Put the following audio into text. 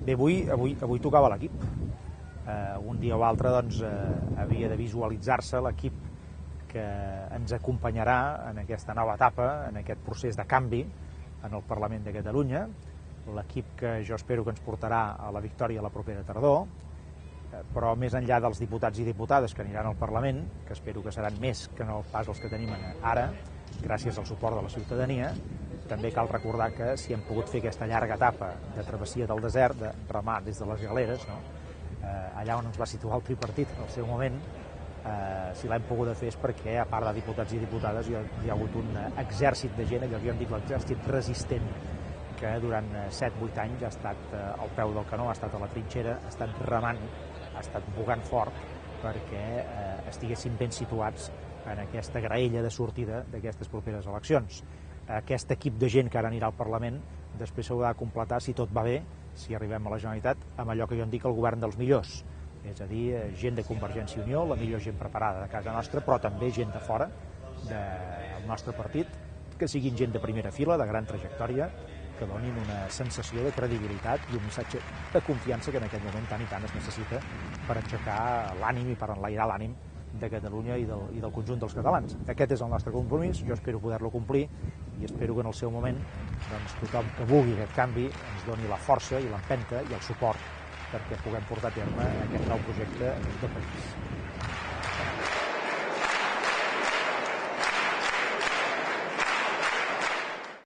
Bé, avui tocava l'equip. Un dia o altre doncs, havia de visualitzar-se l'equip que ens acompanyarà en aquesta nova etapa, en aquest procés de canvi en el Parlament de Catalunya, l'equip que jo espero que ens portarà a la victòria la propera tardor, però més enllà dels diputats i diputades que aniran al Parlament, que espero que seran més que no pas els que tenim ara, gràcies al suport de la ciutadania, també cal recordar que si hem pogut fer aquesta llarga etapa de travessia del desert, de remar des de les galeres, no? Allà on ens va situar el tripartit en el seu moment, si l'hem pogut fer és perquè, a part de diputats i diputades, hi ha hagut un exèrcit de gent, allò que jo en dic l'exèrcit resistent, que durant 7-8 anys ha estat al peu del canó, ha estat a la trinxera, ha estat remant, ha estat bugant fort perquè estiguéssim ben situats en aquesta graella de sortida d'aquestes properes eleccions. Aquest equip de gent que ara anirà al Parlament després s'haurà de completar, si tot va bé, si arribem a la Generalitat, amb allò que jo en dic el govern dels millors, és a dir, gent de Convergència i Unió, la millor gent preparada de casa nostra, però també gent de fora del nostre partit, que siguin gent de primera fila, de gran trajectòria, que donin una sensació de credibilitat i un missatge de confiança que en aquest moment tant i tant es necessita per aixecar l'ànim i per enlairar l'ànim de Catalunya i del conjunt dels catalans. Aquest és el nostre compromís, jo espero poder-lo complir i espero que en el seu moment doncs, tothom que vulgui aquest canvi ens doni la força i l'empenta i el suport perquè puguem portar a terme aquest nou projecte de país.